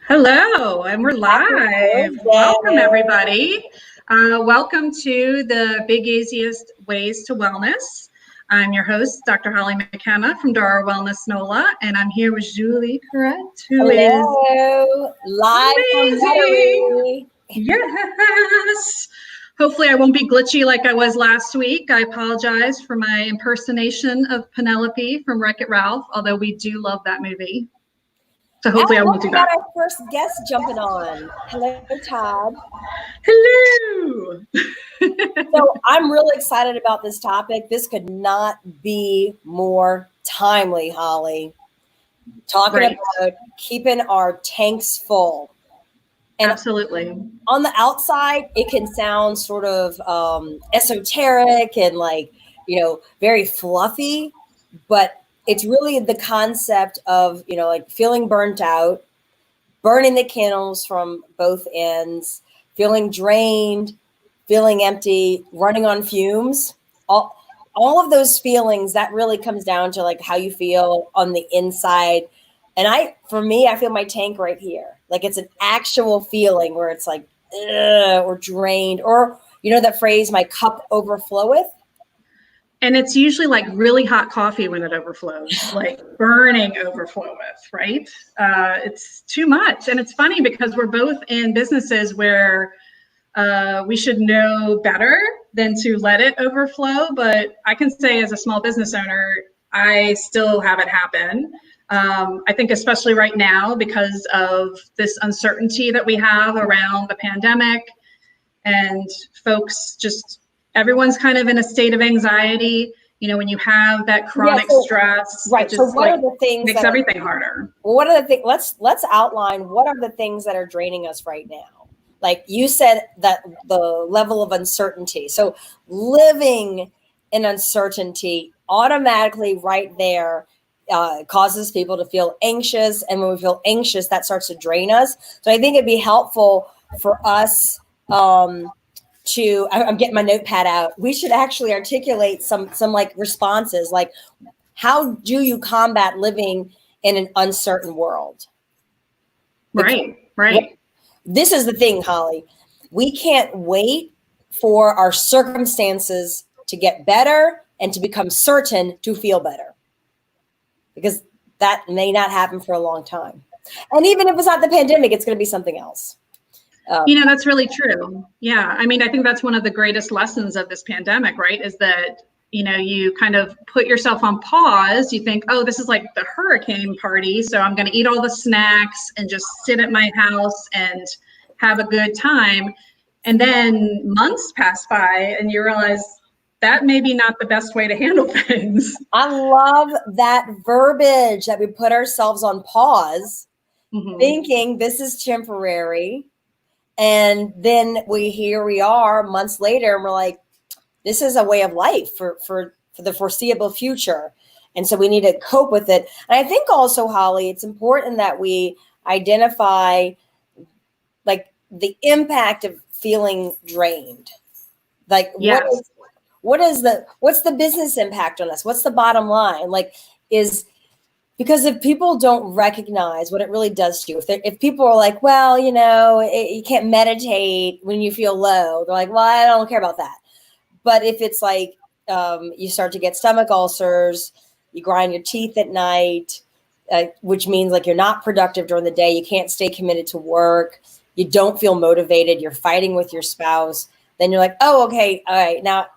Hello, and we're live. Welcome, Yay. everybody. Welcome to the Big Easiest Ways to Wellness. I'm your host, Dr. Holly McKenna from Dara Wellness NOLA, and I'm here with Julie Couret, who is Hello, live from amazing. Metairie. Yes. Hopefully, I won't be glitchy like I was last week. I apologize for my impersonation of Penelope from Wreck-It Ralph, although we do love that movie. So hopefully, I And won't look, do we got that. our first guest jumping on. Hello, Todd. Hello. So I'm really excited about this topic. This could not be more timely, Holly. Talking Right. about keeping our tanks full. And Absolutely. on the outside, it can sound sort of esoteric and very fluffy, but it's really the concept of, like feeling burnt out, burning the candles from both ends, feeling drained, feeling empty, running on fumes. All of those feelings, that really comes down to like how you feel on the inside. And for me, I feel my tank right here. Like it's an actual feeling where it's like, ugh, or drained, or that phrase, my cup overfloweth. And it's usually like really hot coffee when it overflows, like burning overfloweth, right? It's too much. And it's funny because we're both in businesses where we should know better than to let it overflow. But I can say, as a small business owner, I still have it happen. I think especially right now because of this uncertainty that we have around the pandemic, and folks just, everyone's kind of in a state of anxiety. You know, when you have that chronic stress, right. it just So what are the things makes everything harder. Well, what are the things? Let's outline what are the things that are draining us right now. Like you said, that the level of uncertainty. So living in uncertainty automatically right there causes people to feel anxious, and when we feel anxious, that starts to drain us. So I think it'd be helpful for us. I'm getting my notepad out. We should actually articulate some like responses, like how do you combat living in an uncertain world? Right. This is the thing, Holly. We can't wait for our circumstances to get better and to become certain to feel better, because that may not happen for a long time. And even if it's not the pandemic, it's going to be something else. That's really true. Yeah. I mean, I think that's one of the greatest lessons of this pandemic, right? Is that, you kind of put yourself on pause. You think, oh, this is like the hurricane party. So I'm going to eat all the snacks and just sit at my house and have a good time. And then months pass by and you realize that may be not the best way to handle things. I love that verbiage that we put ourselves on pause, thinking this is temporary. And then we are months later and we're like, this is a way of life for the foreseeable future. And so we need to cope with it. And I think also, Holly, it's important that we identify like the impact of feeling drained. Like Yes. what's the business impact on us? What's the bottom line? Because if people don't recognize what it really does to you, if people are like, well, you can't meditate when you feel low, they're like, well, I don't care about that. But if it's like you start to get stomach ulcers, you grind your teeth at night, which means like you're not productive during the day, you can't stay committed to work, you don't feel motivated, you're fighting with your spouse, then you're like, oh, okay, all right, now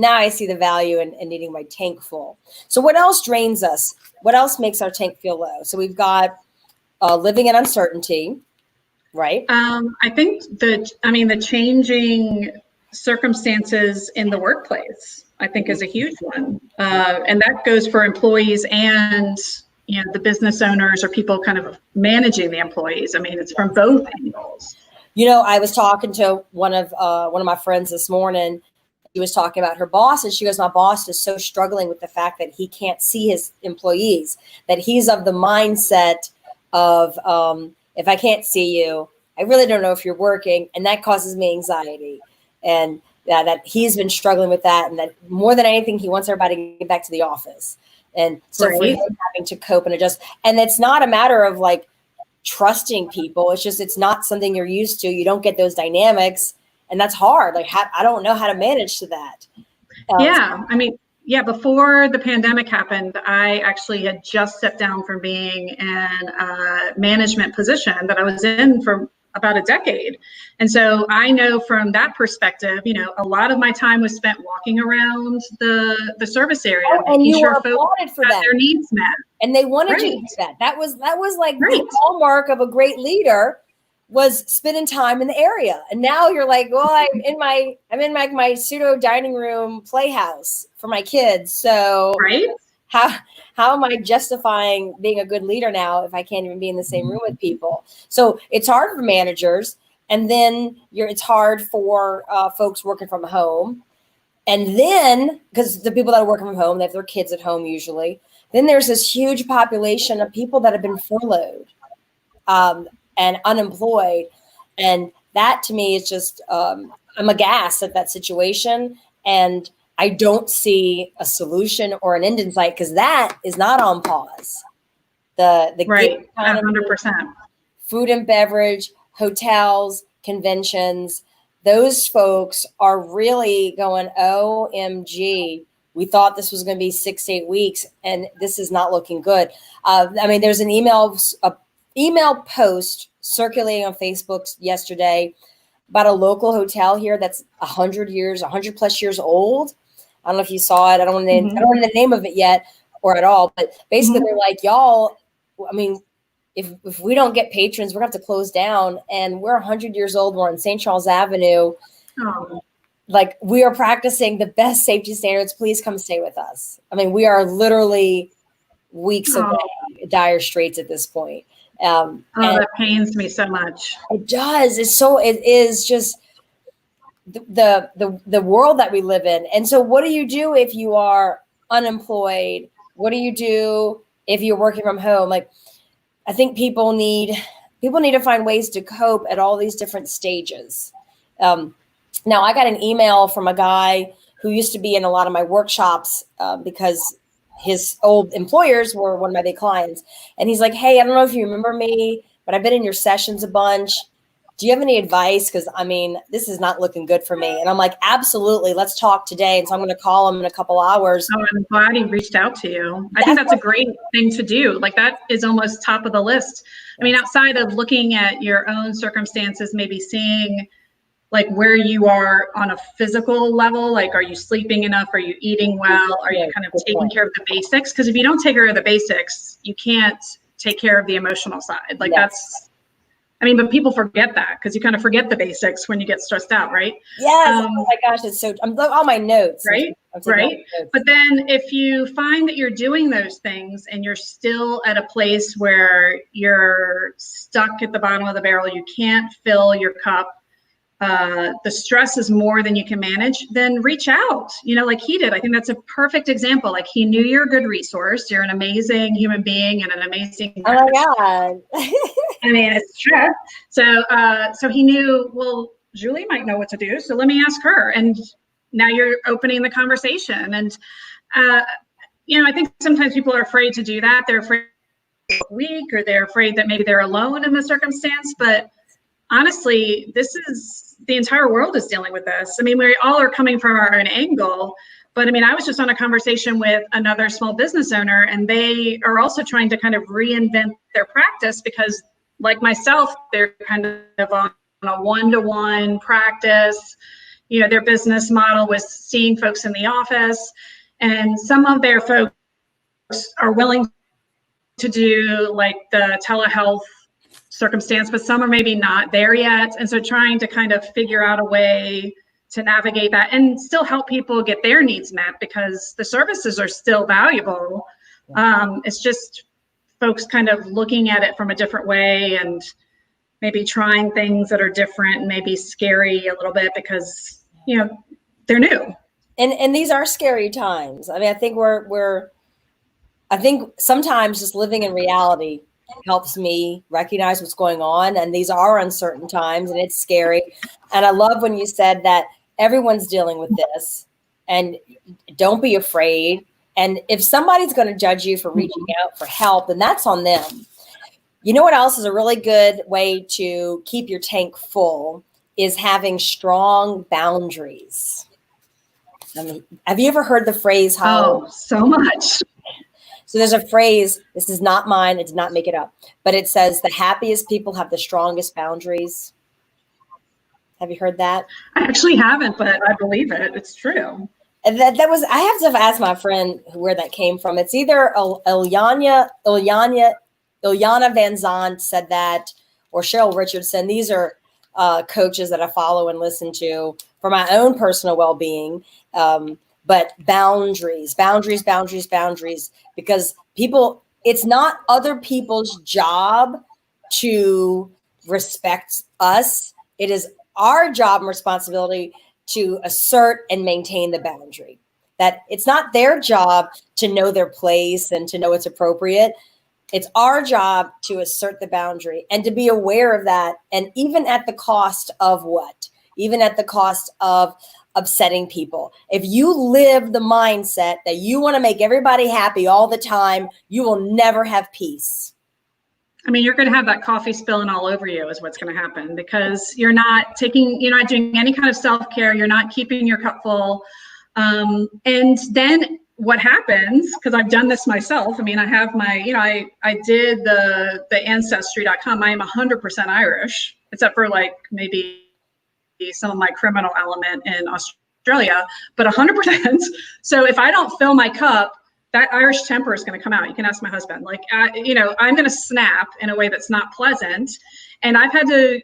I see the value in needing my tank full. So what else drains us? What else makes our tank feel low? So we've got living in uncertainty, right? I think the changing circumstances in the workplace, I think, is a huge one. And that goes for employees and, the business owners or people kind of managing the employees. I mean, it's from both angles. I was talking to one of my friends this morning. He was talking about her boss, and she goes, my boss is so struggling with the fact that he can't see his employees, that he's of the mindset of, if I can't see you, I really don't know if you're working, and that causes me anxiety. And that he's been struggling with that, and that more than anything, he wants everybody to get back to the office. And so for him having to cope and adjust, and it's not a matter of like trusting people. It's just, it's not something you're used to. You don't get those dynamics, and that's hard. Like, I don't know how to manage to that. Yeah. I mean, yeah, before the pandemic happened, I actually had just stepped down from being in a management position that I was in for about a decade. And so I know from that perspective, you know, a lot of my time was spent walking around the service area, and you sure were folks applauded for had that. their needs met. And they wanted you to do that. That was like the hallmark of a great leader, was spending time in the area. And now you're like, well, I'm in my pseudo dining room playhouse for my kids. So how am I justifying being a good leader now if I can't even be in the same room with people? So it's hard for managers. And then it's hard for folks working from home. And then, because the people that are working from home, they have their kids at home usually. Then there's this huge population of people that have been furloughed and unemployed. And that to me is just, I'm aghast at that situation. And I don't see a solution or an end in sight, because that is not on pause. The gig economy, 100%. Food and beverage, hotels, conventions, those folks are really going, OMG, we thought this was going to be 6 to 8 weeks, and this is not looking good. I mean, there's an email post circulating on Facebook yesterday about a local hotel here that's 100 plus years old. I don't know if you saw it. I don't know the name of it yet or at all, but basically they're like, y'all, I mean, if we don't get patrons, we're going to have to close down. And we're 100 years old. We're on St. Charles Avenue. Like, we are practicing the best safety standards. Please come stay with us. I mean, we are literally weeks away, dire straits at this point. And that pains me so much. It does. It is just the world that we live in. And so what do you do if you are unemployed? What do you do if you're working from home? Like, I think people need to find ways to cope at all these different stages. Now, I got an email from a guy who used to be in a lot of my workshops because his old employers were one of my big clients. And he's like, hey, I don't know if you remember me, but I've been in your sessions a bunch. Do you have any advice? Because, I mean, this is not looking good for me. And I'm like, absolutely. Let's talk today. And so I'm going to call him in a couple hours. Oh, I'm glad he reached out to you. I think that's a great thing to do. Like, that is almost top of the list. I mean, outside of looking at your own circumstances, maybe seeing like where you are on a physical level, like, are you sleeping enough? Are you eating well? Are you kind of taking care of the basics? Because if you don't take care of the basics, you can't take care of the emotional side. Like, but people forget that, because you kind of forget the basics when you get stressed out, right? Yes. Oh my gosh, it's so, I'm all my notes. Right. But then if you find that you're doing those things and you're still at a place where you're stuck at the bottom of the barrel, you can't fill your cup, the stress is more than you can manage, then reach out, like he did. I think that's a perfect example. Like, he knew you're a good resource. You're an amazing human being and an amazing Oh my God. I mean, it's true. So he knew, well, Julie might know what to do, so let me ask her. And now you're opening the conversation. And, I think sometimes people are afraid to do that. They're afraid to be weak, or they're afraid that maybe they're alone in the circumstance. But honestly, the entire world is dealing with this. I mean, we all are coming from our own angle. But I mean, I was just on a conversation with another small business owner, and they are also trying to kind of reinvent their practice, because, like myself, they're kind of on a one-to-one practice. Their business model was seeing folks in the office, and some of their folks are willing to do like the telehealth circumstance, but some are maybe not there yet. And so trying to kind of figure out a way to navigate that and still help people get their needs met, because the services are still valuable. It's just folks kind of looking at it from a different way, and maybe trying things that are different and maybe scary a little bit, because, they're new. And these are scary times. I mean, I think sometimes just living in reality helps me recognize what's going on. And these are uncertain times, and it's scary. And I love when you said that everyone's dealing with this, and don't be afraid. And if somebody's going to judge you for reaching out for help, then that's on them. You know what else is a really good way to keep your tank full is having strong boundaries. I mean, have you ever heard the phrase, Holly? Oh, so much. So there's a phrase, this is not mine, I did not make it up, but it says the happiest people have the strongest boundaries. Have you heard that? I actually haven't, but I believe it. It's true. And that was, I have to ask my friend where that came from. It's either Ilyana Van Zant said that, or Cheryl Richardson. These are coaches that I follow and listen to for my own personal well-being. But boundaries, because people, it's not other people's job to respect us. It is our job and responsibility to assert and maintain the boundary. That it's not their job to know their place and to know it's appropriate. It's our job to assert the boundary and to be aware of that. And even at the cost of what? Even at the cost of upsetting people. If you live the mindset that you want to make everybody happy all the time, you will never have peace. I mean, you're going to have that coffee spilling all over you is what's going to happen, because you're not doing any kind of self-care. You're not keeping your cup full. And then what happens, because I've done this myself. I mean, I have my, I did the ancestry.com. I am 100% Irish, except for like maybe some of my criminal element in Australia, but 100%. So if I don't fill my cup, that Irish temper is going to come out. You can ask my husband. Like, I'm going to snap in a way that's not pleasant. And I've had to,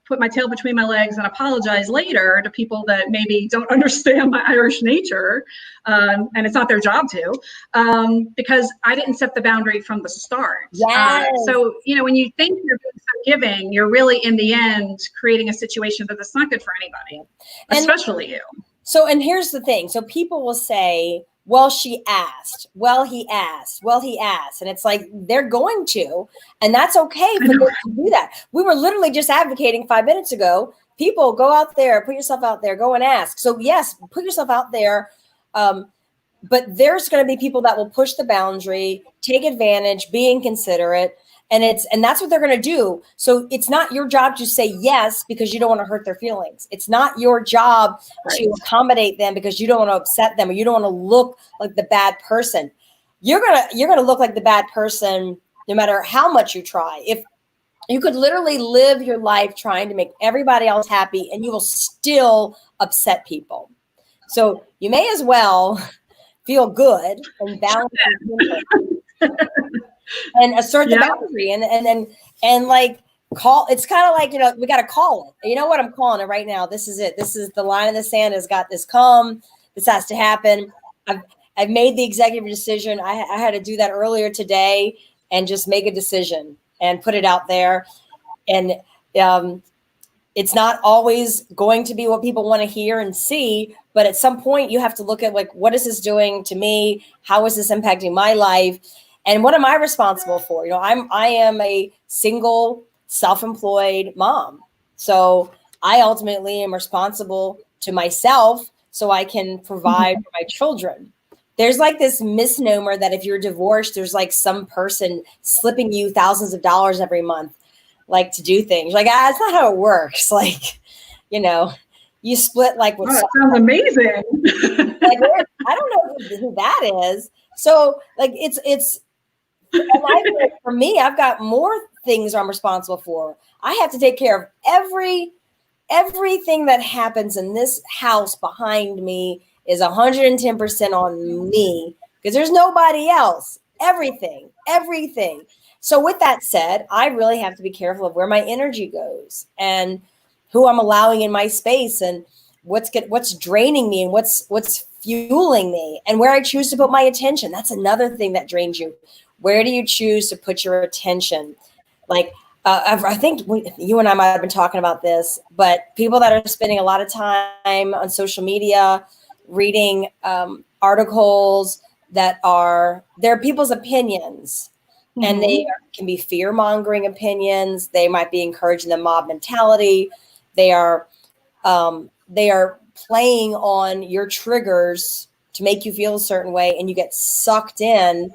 put my tail between my legs and apologize later to people that maybe don't understand my Irish nature. And it's not their job to, because I didn't set the boundary from the start. Yes. So, when you think you're being so giving, you're really in the end creating a situation that's not good for anybody, especially you. So, and here's the thing. So people will say, well, she asked, well, he asked, well, he asked. And it's like, they're going to, and that's okay for them to do that. We were literally just advocating 5 minutes ago. People, go out there, put yourself out there, go and ask. So yes, put yourself out there. But there's going to be people that will push the boundary, take advantage, be inconsiderate. And that's what they're going to do. So it's not your job to say yes because you don't want to hurt their feelings. It's not your job to accommodate them because you don't want to upset them or you don't want to look like the bad person. You're gonna look like the bad person no matter how much you try. If you could literally live your life trying to make everybody else happy and you will still upset people. So you may as well feel good and balance and assert the boundary and like call. It's kind of like, we got to call it. You know what? I'm calling it right now. This is it. This is the line in the sand has got this come. This has to happen. I've made the executive decision. I had to do that earlier today and just make a decision and put it out there. And it's not always going to be what people want to hear and see, but at some point you have to look at like, what is this doing to me? How is this impacting my life? And what am I responsible for? I am a single, self-employed mom. So I ultimately am responsible to myself so I can provide for my children. There's like this misnomer that if you're divorced, there's like some person slipping you thousands of dollars every month, like to do things. Like, that's not how it works. Like, you split like with. Oh, that sounds amazing. Like, I don't know who that is. So like, it's. For me, I've got more things I'm responsible for. I have to take care of everything that happens in this house behind me is 110% on me because there's nobody else. Everything. So with that said, I really have to be careful of where my energy goes and who I'm allowing in my space and what's draining me and what's fueling me and where I choose to put my attention. That's another thing that drains you. Where do you choose to put your attention? Like, I think you and I might have been talking about this, but people that are spending a lot of time on social media, reading articles they're people's opinions, and they can be fear-mongering opinions. They might be encouraging the mob mentality. They are playing on your triggers to make you feel a certain way, and you get sucked in.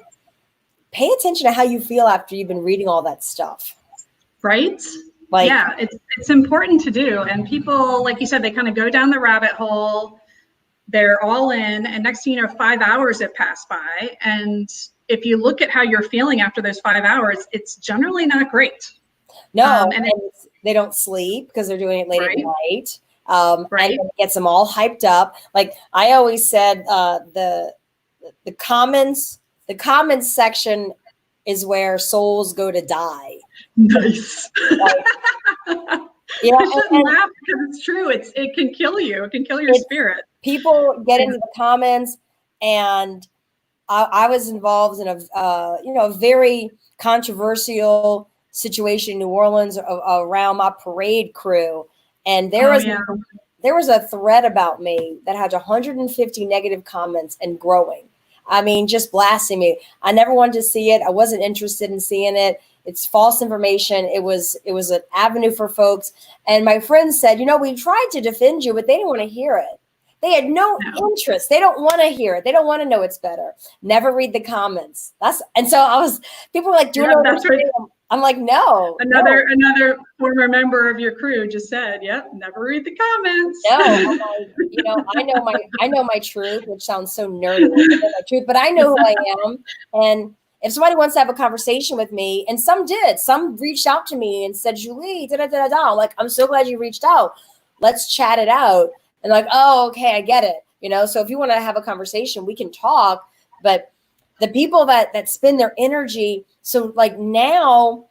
pay attention to how you feel after you've been reading all that stuff. Right? Like, yeah, it's important to do. And people, like you said, they kind of go down the rabbit hole. They're all in, and next thing you know, 5 hours have passed by. And if you look at how you're feeling after those 5 hours, it's generally not great. no, and they don't sleep because they're doing it late right, at night. right. And it gets them all hyped up. Like I always said, the comments section is where souls go to die. Nice. Like, you know, I shouldn't laugh because it's true. It can kill you. It can kill your spirit. People get into the comments, and I was involved in a very controversial situation in New Orleans around my parade crew, and there was a thread about me that had 150 negative comments and growing. I mean, just blasting me. I never wanted to see it. I wasn't interested in seeing it. It's false information. It was an avenue for folks. And my friends said, we tried to defend you, but they didn't want to hear it. They had no interest. They don't want to hear it. They don't want to know it's better. Never read the comments. People were like, do you know what I'm saying? I'm like, no. Another former member of your crew just said, yep, never read the comments. No, I know my truth, which sounds so nerdy. I know my truth, but I know who I am. And if somebody wants to have a conversation with me, and some reached out to me and said, Julie, I'm like, I'm so glad you reached out. Let's chat it out. And like, oh, okay, I get it. So if you want to have a conversation, we can talk. But the people that spend their energy, so like now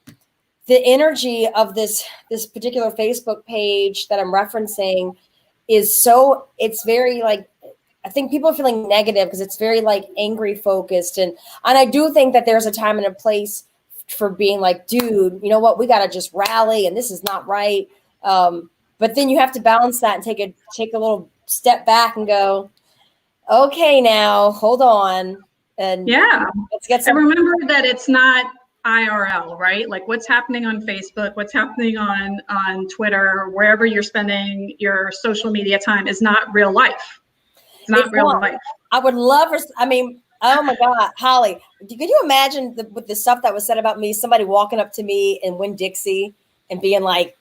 the energy of this particular Facebook page that I'm referencing is it's very like, I think people are feeling negative because it's very like angry focused. And I do think that there's a time and a place for being like, dude, you know what, we got to just rally and this is not right. But then you have to balance that and take a little step back and go, okay, now hold on. And let's get some. And remember that it's not IRL, right? Like what's happening on Facebook, what's happening on Twitter, wherever you're spending your social media time is not real life. It's not real life. I would love oh my God, Holly, could you imagine with the stuff that was said about me, somebody walking up to me in Winn-Dixie and being like,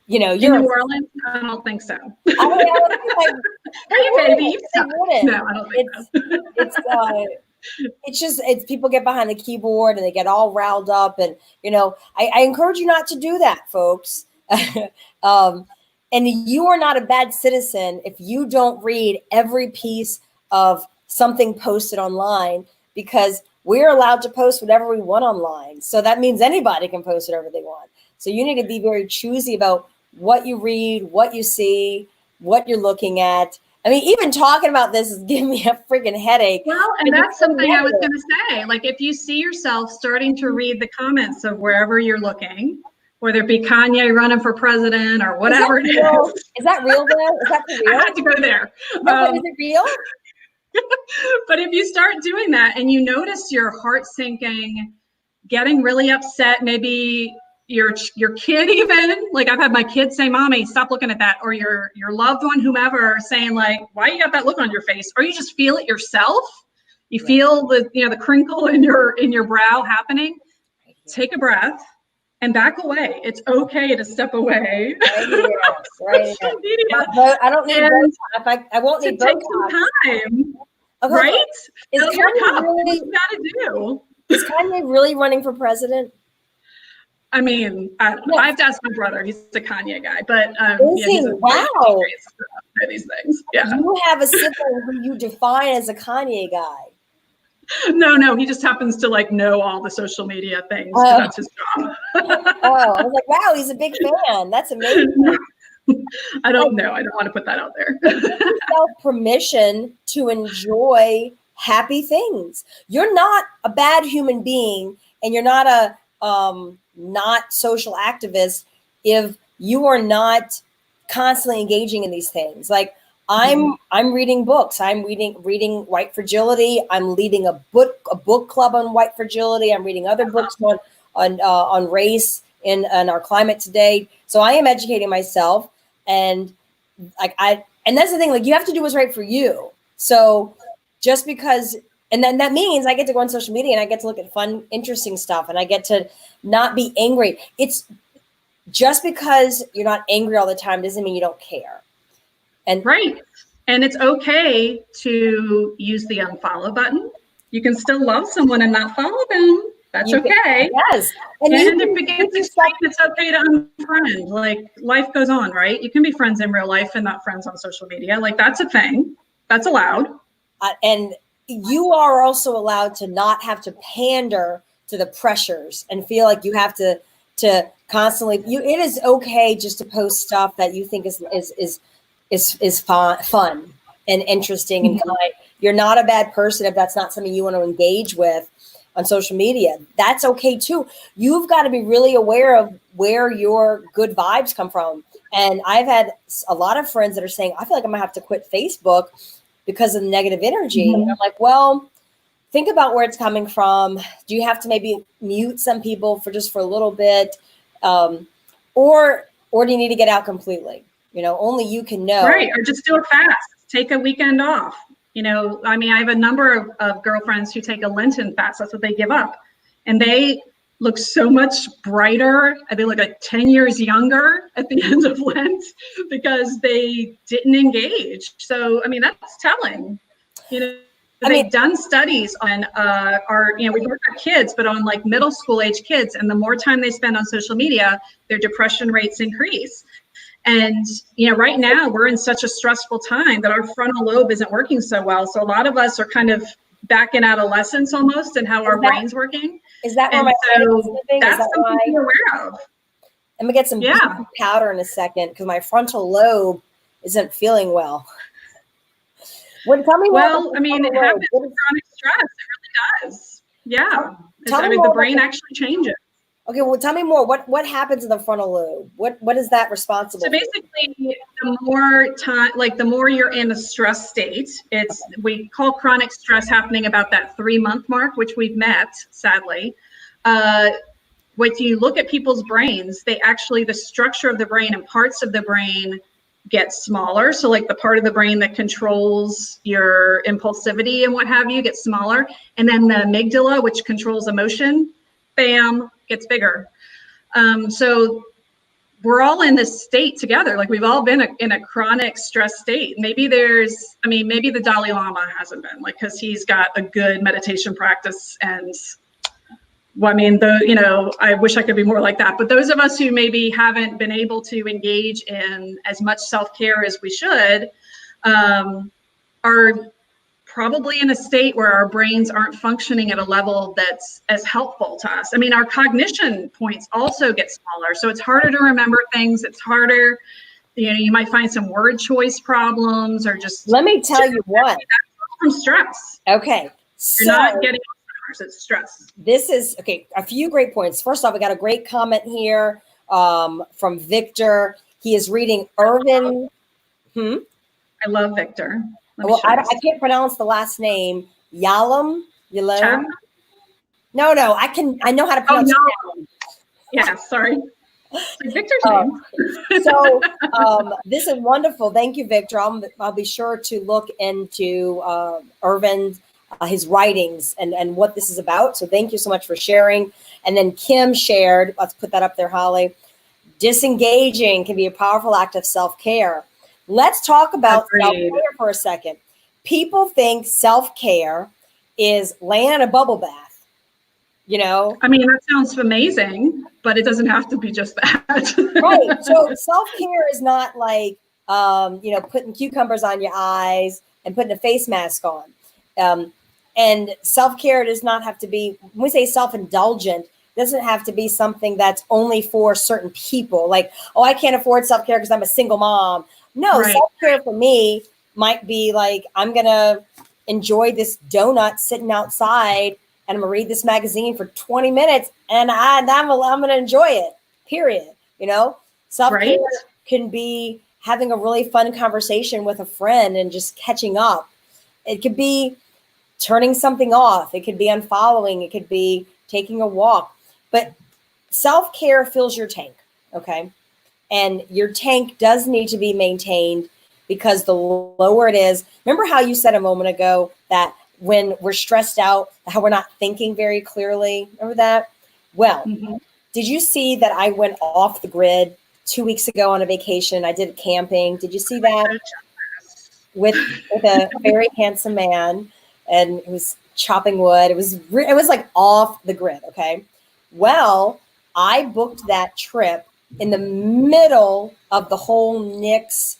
you're in New Orleans? I don't think so. Hey, baby. No, I don't think so. It's people get behind the keyboard and they get all riled up. And, I encourage you not to do that, folks. And you are not a bad citizen if you don't read every piece of something posted online, because we're allowed to post whatever we want online. So that means anybody can post whatever they want. So you need to be very choosy about what you read, what you see, what you're looking at. I mean, even talking about this is giving me a freaking headache. Well, and that's something I was going to say. Like, if you see yourself starting to read the comments of wherever you're looking, whether it be Kanye running for president or whatever it is. Is that real, though? Is that real? I had to go there. No, is it real? But if you start doing that and you notice your heart sinking, getting really upset, maybe your kid even, like I've had my kids say, Mommy, stop looking at that, or your loved one, whomever, saying like, why you got that look on your face? Or you just feel it yourself. You feel the crinkle in your brow happening. Take a breath and back away. It's okay to step away. Right. I don't need Botox. I won't need Botox. Take some time. Okay. Right? Is Kanye really, what you gotta do. Is Kanye really running for president? I mean, I have to ask my brother. He's a Kanye guy, but wow, these things. Yeah, you have a sibling who you define as a Kanye guy. No, he just happens to like know all the social media things. That's his job. I was like, wow, he's a big fan. That's amazing. I don't know. I don't want to put that out there. Give yourself permission to enjoy happy things. You're not a bad human being, and you're not a not social activist if you are not constantly engaging in these things. Like I'm reading books. I'm reading White Fragility. I'm leading a book club on white fragility. I'm reading other books on race in our climate today. So I am educating myself, and and that's the thing. Like you have to do what's right for you. So just because And then that means I get to go on social media and I get to look at fun, interesting stuff, and I get to not be angry. It's just because you're not angry all the time doesn't mean you don't care. And right. And it's okay to use the unfollow button. You can still love someone and not follow them. That's okay. Yes. And if it gets extreme, it's okay to unfriend. Like, life goes on, right? You can be friends in real life and not friends on social media. Like, that's a thing. That's allowed. And you are also allowed to not have to pander to the pressures and feel like you have to constantly. It is okay just to post stuff that you think is fun and interesting and kind. You're not a bad person if that's not something you want to engage with on social media. That's okay too. You've got to be really aware of where your good vibes come from. And I've had a lot of friends that are saying, I feel like I'm gonna have to quit Facebook because of the negative energy. And I'm like, well, think about where it's coming from. Do you have to maybe mute some people for a little bit? Or do you need to get out completely? Only you can know. Right. Or just do a fast, take a weekend off. I mean, I have a number of girlfriends who take a Lenten fast. That's what they give up. And they look so much brighter. They look like 10 years younger at the end of Lent because they didn't engage. So, I mean, that's telling. They've done studies on we work with kids, but on like middle school age kids. And the more time they spend on social media, their depression rates increase. And, right now we're in such a stressful time that our frontal lobe isn't working so well. So a lot of us are kind of back in adolescence almost and how our brain's working. Is that where my that's something to be aware of. I'm gonna get some powder in a second because my frontal lobe isn't feeling well. Tell me more. Well, I mean, it happens with chronic stress. It really does. Yeah. The brain actually changes. Okay, well, tell me more. What happens in the frontal lobe? What is that responsible for? So basically, the more time, like the more you're in a stress state, we call chronic stress happening about that 3-month mark, which we've met, sadly. When you look at people's brains, the structure of the brain and parts of the brain get smaller. So like the part of the brain that controls your impulsivity and what have you gets smaller. And then the amygdala, which controls emotion, bam, gets bigger. So we're all in this state together. Like we've all been in a chronic stress state. Maybe maybe the Dalai Lama hasn't been, like, because he's got a good meditation practice. And well, I mean, I wish I could be more like that. But those of us who maybe haven't been able to engage in as much self-care as we should are probably in a state where our brains aren't functioning at a level that's as helpful to us. I mean, our cognition points also get smaller. So it's harder to remember things. It's harder, you might find some word choice problems or just. Let me tell you what. From stress. Okay. You're not getting Alzheimer's, it's stress. This is, okay, a few great points. First off, I got a great comment here from Victor. He is reading Irvin. I love Victor. Well, I can't pronounce the last name. Yalom. No, I know how to pronounce it. Yeah, sorry. Victor's name. So this is wonderful. Thank you, Victor. I'll be sure to look into Irvin, his writings and what this is about. So thank you so much for sharing. And then Kim shared, let's put that up there, Holly. Disengaging can be a powerful act of self-care. Let's talk about self-care for a second. People think self-care is laying in a bubble bath, I mean, that sounds amazing, but it doesn't have to be just that. Right. So self-care is not like, putting cucumbers on your eyes and putting a face mask on. And self-care does not have to be, when we say self-indulgent, doesn't have to be something that's only for certain people. Like, oh, I can't afford self-care because I'm a single mom. No, right. Self-care for me might be like, I'm going to enjoy this donut sitting outside and I'm going to read this magazine for 20 minutes and I'm going to enjoy it, period. Self-care can be having a really fun conversation with a friend and just catching up. It could be turning something off. It could be unfollowing. It could be taking a walk. But self-care fills your tank, okay? And your tank does need to be maintained because the lower it is, remember how you said a moment ago that when we're stressed out, how we're not thinking very clearly. Remember that? Well, did you see that I went off the grid 2 weeks ago on a vacation? I did camping. Did you see that? With a very handsome man, and it was chopping wood. It was like off the grid. Okay. Well, I booked that trip in the middle of the whole Knicks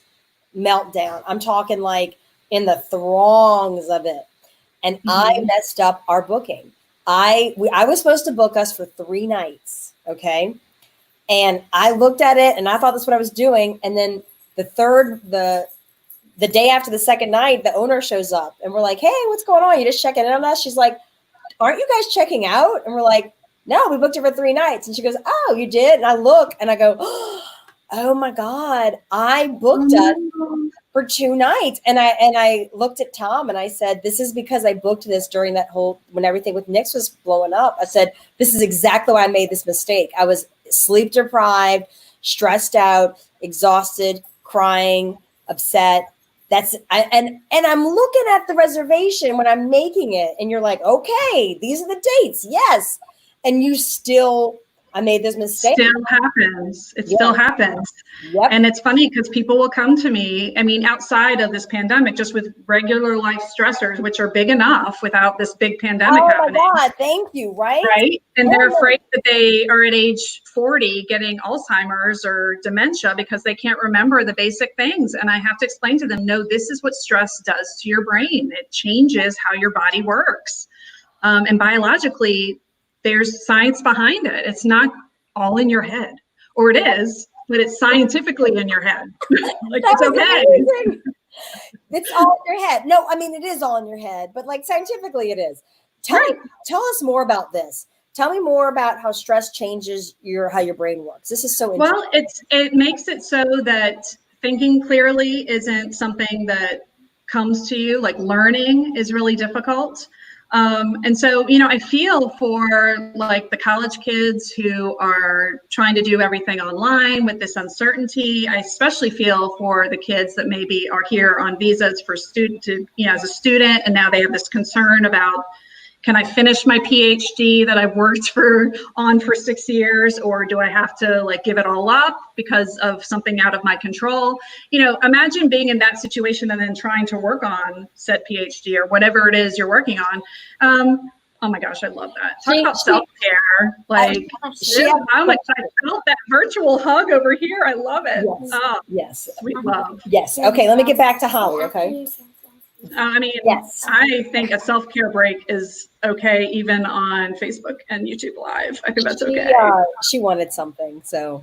meltdown. I'm talking like in the throngs of it. And I messed up our booking. I was supposed to book us for 3 nights. Okay. And I looked at it and I thought that's what I was doing. And then the day after the second night, the owner shows up and we're like, hey, what's going on? You just checking in on us? She's like, aren't you guys checking out? And we're like, no, we booked it for 3 nights. And she goes, oh, you did? And I look and I go, oh my God, I booked us for 2 nights. And I looked at Tom and I said, this is because I booked this during that whole, when everything with Knicks was blowing up. I said, this is exactly why I made this mistake. I was sleep deprived, stressed out, exhausted, crying, upset. And I'm looking at the reservation when I'm making it and you're like, okay, these are the dates. Yes. And I made this mistake. Still happens. It still happens. Yep. And it's funny because people will come to me, I mean, outside of this pandemic, just with regular life stressors, which are big enough without this big pandemic happening. Oh my God, thank you, right? Right? And they're afraid that they are at age 40 getting Alzheimer's or dementia because they can't remember the basic things. And I have to explain to them, no, this is what stress does to your brain. It changes how your body works. And biologically, there's science behind it. It's not all in your head, or it is, but it's scientifically in your head. Like, it's okay. It's all in your head. No, I mean, it is all in your head, but like scientifically it is. Tell us more about this. Tell me more about how stress changes how your brain works. This is so interesting. Well, it makes it so that thinking clearly isn't something that comes to you. Like, learning is really difficult. And so, I feel for like the college kids who are trying to do everything online with this uncertainty. I especially feel for the kids that maybe are here on visas for as a student, and now they have this concern about, can I finish my PhD that I've worked for 6 years, or do I have to like give it all up because of something out of my control? Imagine being in that situation and then trying to work on said PhD or whatever it is you're working on. Oh my gosh, I love that. Talk about self-care. Like, oh my God, I felt that virtual hug over here. I love it. Yes. Oh, yes. Sweet love. Yes. Okay, let me get back to Holly, okay? I mean, yes. I think a self-care break is okay, even on Facebook and YouTube Live. I think that's okay. She wanted something, so.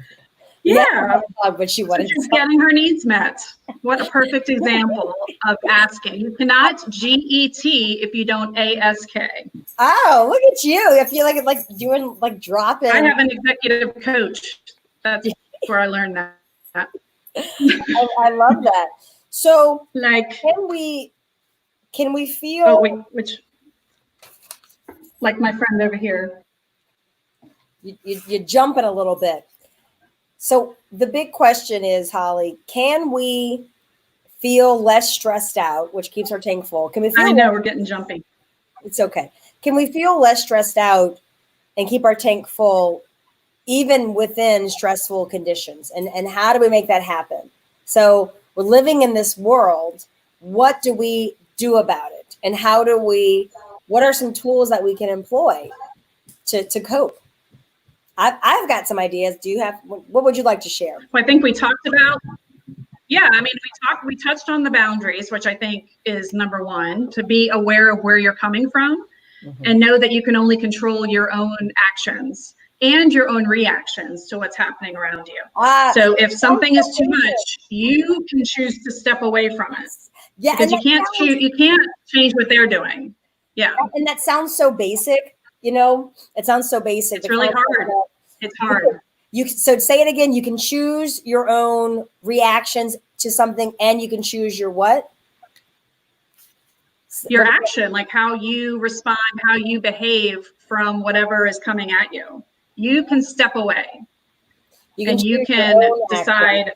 Yeah, but she wanted she's getting her needs met. What a perfect example of asking. You cannot GET if you don't ASK. Oh, look at you! I feel like doing like dropping. I have an executive coach. That's where I learned that. I love that. So, like, can we feel? Oh, wait, which? Like my friend over here. You're jumping a little bit. So the big question is, Holly, can we feel less stressed out, which keeps our tank full? Can we feel? I know we're getting jumpy. It's okay. Can we feel less stressed out and keep our tank full, even within stressful conditions? And how do we make that happen? So we're living in this world. What do we do about it? And what are some tools that we can employ to cope? I've got some ideas. Do you have, what would you like to share? I think we talked about, we touched on the boundaries, which I think is number one, to be aware of where you're coming from and know that you can only control your own actions and your own reactions to what's happening around you. So if something is too much, you can choose to step away from it. Yeah, because you can't change what they're doing. Yeah. And that sounds so basic. It sounds so basic. It's really hard. It's hard. So say it again. You can choose your own reactions to something, and you can choose your what? Your action, like how you respond, how you behave from whatever is coming at you. You can step away. You can decide.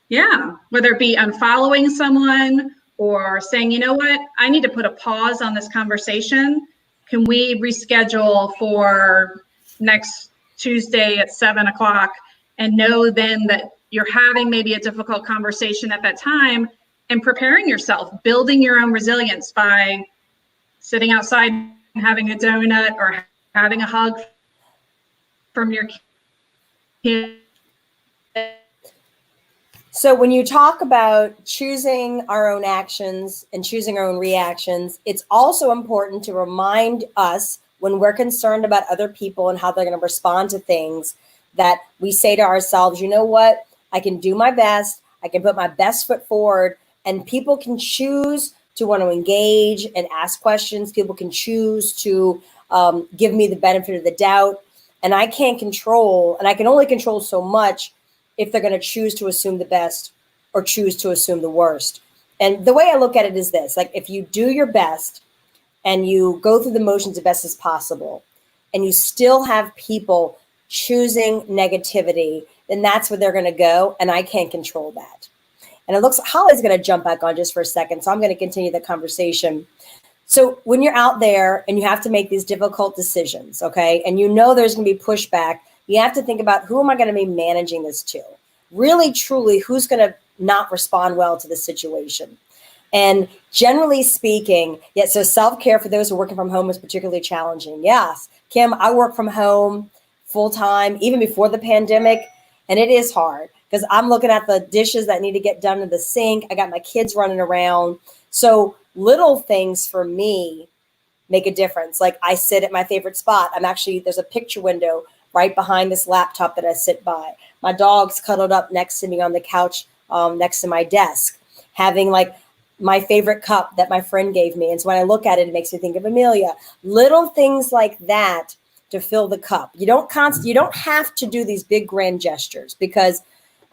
Yeah, whether it be unfollowing someone or saying, you know what, I need to put a pause on this conversation. Can we reschedule for next Tuesday at 7 o'clock? And know then that you're having maybe a difficult conversation at that time, and preparing yourself, building your own resilience by sitting outside and having a donut or having a hug from your kid. So when you talk about choosing our own actions and choosing our own reactions, it's also important to remind us when we're concerned about other people and how they're going to respond to things, that we say to ourselves, you know what, I can do my best, I can put my best foot forward, and people can choose to want to engage and ask questions. People can choose to give me the benefit of the doubt. And I can't control, and I can only control so much if they're going to choose to assume the best or choose to assume the worst. And the way I look at it is this, like, if you do your best and you go through the motions as best as possible, and you still have people choosing negativity, then that's where they're going to go. And I can't control that. And it looks, Holly's going to jump back on just for a second. So I'm going to continue the conversation. So when you're out there and you have to make these difficult decisions, okay, and you know there's going to be pushback, you have to think about, who am I going to be managing this to? Really, truly, who's going to not respond well to the situation? And generally speaking, so self-care for those who are working from home is particularly challenging. Yes, Kim, I work from home full time, even before the pandemic, and it is hard because I'm looking at the dishes that need to get done in the sink. I got my kids running around. So little things for me make a difference. Like, I sit at my favorite spot. There's a picture window right behind this laptop that I sit by. My dog's cuddled up next to me on the couch next to my desk, having like my favorite cup that my friend gave me. And so when I look at it, it makes me think of Amelia. Little things like that to fill the cup. You don't have to do these big grand gestures, because,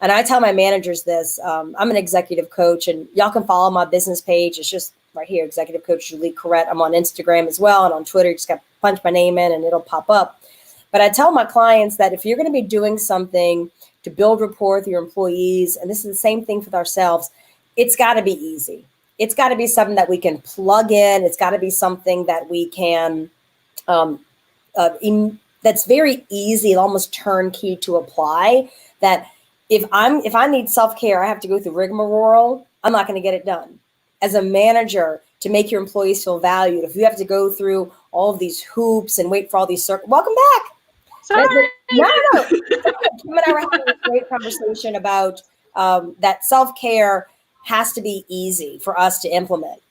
and I tell my managers this, I'm an executive coach, and y'all can follow my business page. It's just right here, Executive Coach Couret. I'm on Instagram as well, and on Twitter. You just got to punch my name in and it'll pop up. But I tell my clients that if you're going to be doing something to build rapport with your employees, and this is the same thing with ourselves, it's got to be easy. It's got to be something that we can plug in. It's got to be something that we can, that's very easy, almost turnkey to apply. That if I need self-care, I have to go through rigmarole, I'm not going to get it done. As a manager, to make your employees feel valued, if you have to go through all of these hoops and wait for all these circles, welcome back. Sorry. No. Kim and I were having a great conversation about that self-care has to be easy for us to implement.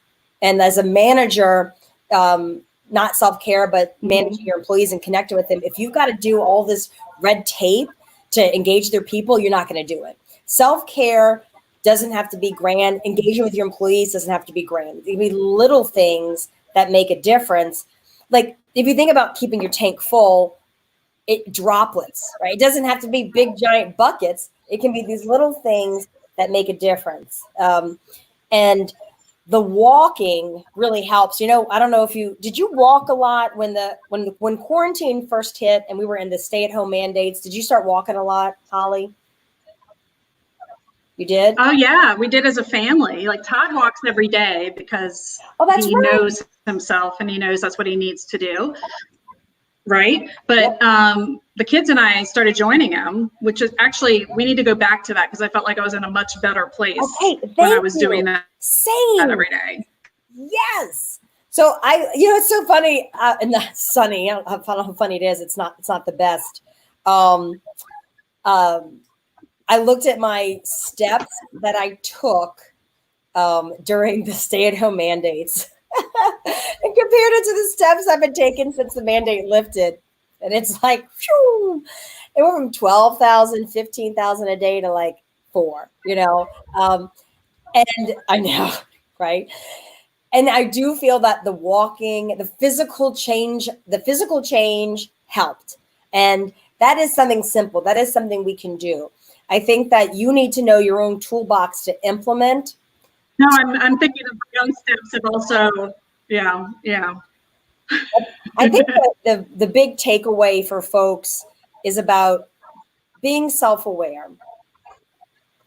And as a manager, not self-care, but managing your employees and connecting with them, if you've got to do all this red tape to engage their people, you're not going to do it. Self-care doesn't have to be grand. Engaging with your employees doesn't have to be grand. It can be little things that make a difference. Like, if you think about keeping your tank full, droplets, right? It doesn't have to be big, giant buckets. It can be these little things that make a difference. And the walking really helps. You know, I don't know if did you walk a lot when quarantine first hit and we were in the stay-at-home mandates? Did you start walking a lot, Holly? You did? Oh yeah, we did as a family. Like, Todd walks every day because he knows himself and he knows that's what he needs to do. Right. But the kids and I started joining him, which is actually, we need to go back to that because I felt like I was in a much better place when I was doing that every day. Yes. So it's so funny. And that's sunny. I don't know how funny it is. It's not the best. I looked at my steps that I took during the stay-at-home mandates and compared it to the steps I've been taking since the mandate lifted. And it's like, phew, it went from 12,000, 15,000 a day to like 4, and I know, right? And I do feel that the walking, the physical change helped. And that is something simple. That is something we can do. I think that you need to know your own toolbox to implement. No, I'm thinking of my own steps have also, yeah. I think that the big takeaway for folks is about being self-aware,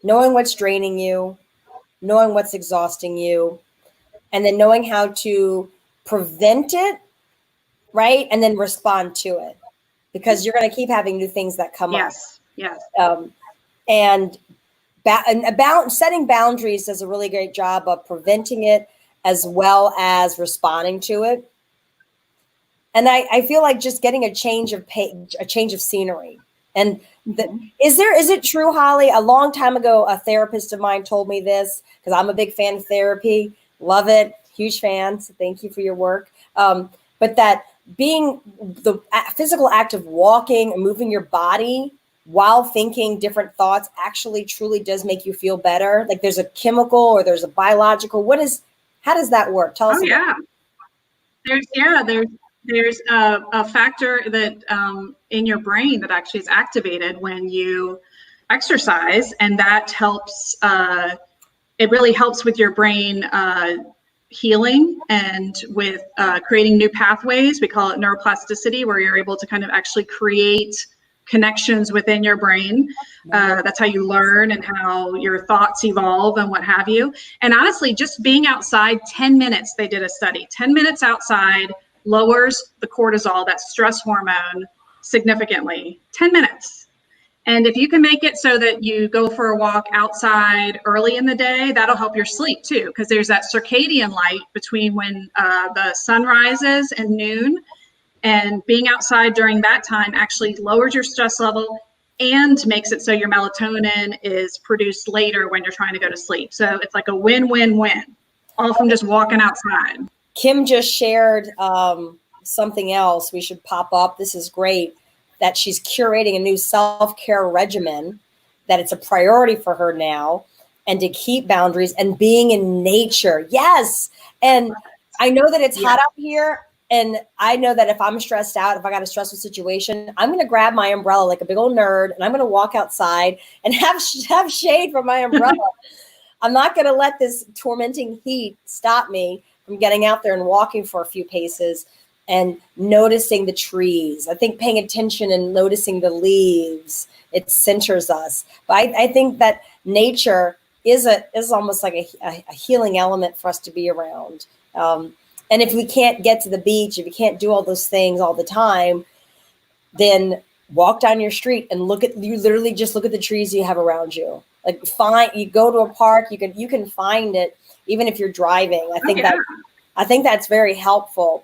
knowing what's draining you, knowing what's exhausting you, and then knowing how to prevent it, right? And then respond to it, because you're going to keep having new things that come up. Yes. And setting boundaries does a really great job of preventing it as well as responding to it. And I feel like just getting a change of scenery. And is it true, Holly? A long time ago, a therapist of mine told me this, because I'm a big fan of therapy, love it, huge fan. So thank you for your work. But that being the physical act of walking and moving your body while thinking different thoughts actually truly does make you feel better. Like there's a chemical or there's a biological. How does that work? Tell us. There's a factor that in your brain that actually is activated when you exercise, and that helps. It really helps with your brain healing and with creating new pathways. We call it neuroplasticity, where you're able to kind of actually create connections within your brain. That's how you learn and how your thoughts evolve and what have you. And honestly, just being outside 10 minutes, they did a study, 10 minutes outside lowers the cortisol, that stress hormone, significantly. 10 minutes. And if you can make it so that you go for a walk outside early in the day, that'll help your sleep too, because there's that circadian light between when the sun rises and noon. And being outside during that time actually lowers your stress level and makes it so your melatonin is produced later when you're trying to go to sleep. So it's like a win-win-win, all from just walking outside. Kim just shared something else we should pop up. This is great, that she's curating a new self-care regimen, that it's a priority for her now, and to keep boundaries and being in nature. Yes. And I know that it's hot out here. And I know that if I'm stressed out, if I got a stressful situation, I'm going to grab my umbrella like a big old nerd, and I'm going to walk outside and have shade from my umbrella. I'm not going to let this tormenting heat stop me from getting out there and walking for a few paces and noticing the trees. I think paying attention and noticing the leaves, it centers us. But I think that nature is almost like a healing element for us to be around. And if we can't get to the beach, if you can't do all those things all the time, then walk down your street and literally just look at the trees you have around you. Like you go to a park, you can find it even if you're driving. I think that's very helpful.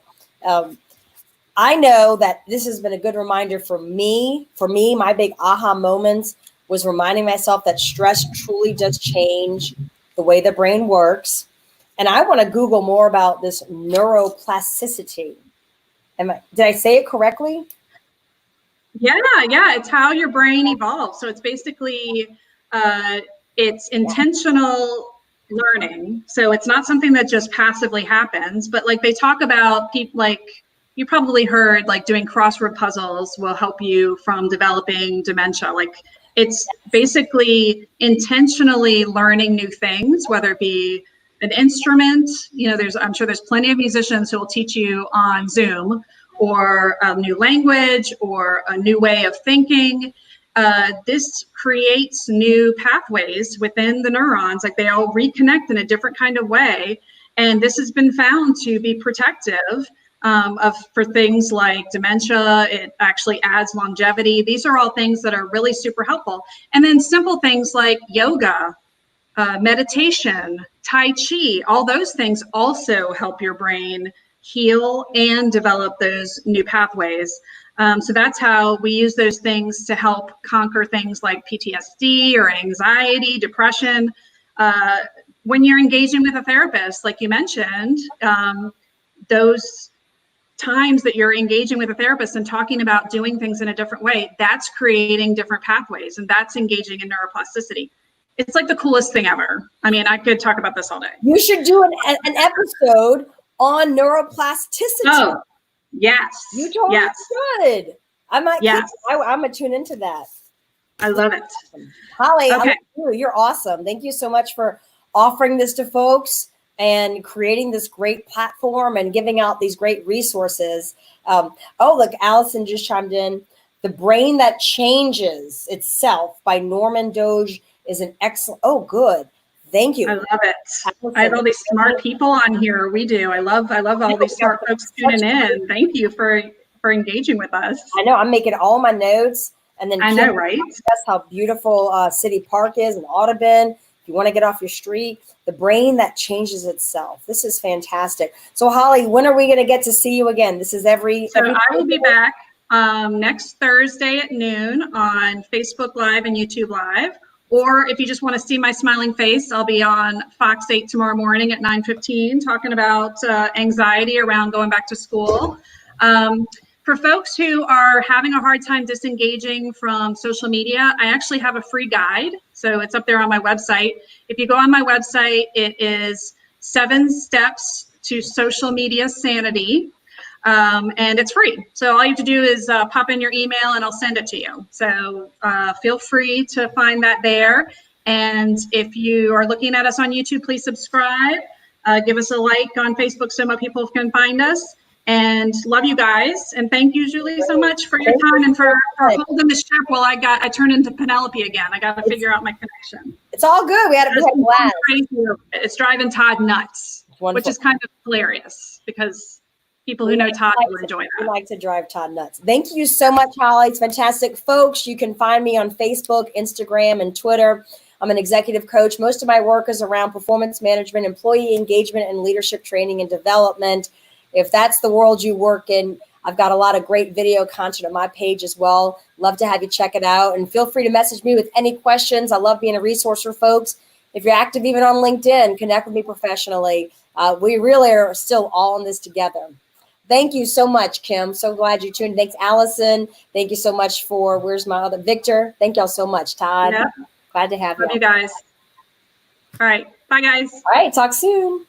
I know that this has been a good reminder for me. For me, my big aha moments was reminding myself that stress truly does change the way the brain works. And I want to Google more about this neuroplasticity. Did I say it correctly? Yeah. It's how your brain evolves. So it's basically, it's intentional learning. So it's not something that just passively happens, but like they talk about people, like you probably heard, like doing crossword puzzles will help you from developing dementia. Like it's basically intentionally learning new things, whether it be an instrument, I'm sure there's plenty of musicians who will teach you on Zoom, or a new language or a new way of thinking. This creates new pathways within the neurons, like they all reconnect in a different kind of way. And this has been found to be protective for things like dementia. It actually adds longevity. These are all things that are really super helpful. And then simple things like yoga, meditation, Tai Chi, all those things also help your brain heal and develop those new pathways. So that's how we use those things to help conquer things like PTSD or anxiety, depression. When you're engaging with a therapist, like you mentioned, those times that you're engaging with a therapist and talking about doing things in a different way, that's creating different pathways, and that's engaging in neuroplasticity. It's like the coolest thing ever. I mean, I could talk about this all day. You should do an episode on neuroplasticity. Oh, yes. You totally should. I might. Yes. I'm gonna tune into that. I love it. Holly, okay. You're awesome. Thank you so much for offering this to folks and creating this great platform and giving out these great resources. Look, Allison just chimed in. The Brain That Changes Itself by Norman Doidge is an excellent. Oh, good. Thank you. I love it. I have all these smart people on here. We do. I love all these smart folks tuning in. Thank you for engaging with us. I know. I'm making all my notes. And then I know, right? That's how beautiful City Park is in Audubon. If you want to get off your street, the brain that changes itself. This is fantastic. So Holly, when are we going to get to see you again? This is every I will be back next Thursday at noon on Facebook Live and YouTube Live. Or if you just want to see my smiling face, I'll be on Fox 8 tomorrow morning at 9:15 talking about anxiety around going back to school. For folks who are having a hard time disengaging from social media, I actually have a free guide. So it's up there on my website. If you go on my website, it is 7 Steps to Social Media Sanity. And it's free. So all you have to do is pop in your email and I'll send it to you. So feel free to find that there. And if you are looking at us on YouTube, please subscribe. Give us a like on Facebook so more people can find us. And love you guys. And thank you, Julie, so much for your time and for holding the ship while I turn into Penelope again. I got to figure out my connection. It's all good. We had a blast. It's driving Todd nuts, which is kind of hilarious because people who know Todd will enjoy that. We like to drive Todd nuts. Thank you so much, Holly. It's fantastic. Folks, you can find me on Facebook, Instagram, and Twitter. I'm an executive coach. Most of my work is around performance management, employee engagement, and leadership training and development. If that's the world you work in, I've got a lot of great video content on my page as well. Love to have you check it out. And feel free to message me with any questions. I love being a resource for folks. If you're active even on LinkedIn, connect with me professionally. We really are still all in this together. Thank you so much, Kim. So glad you tuned in. Thanks, Allison. Thank you so much for, where's my other, Victor. Thank y'all so much, Todd. Yep. Glad to have you. Love you guys. All right. Bye, guys. All right. Talk soon.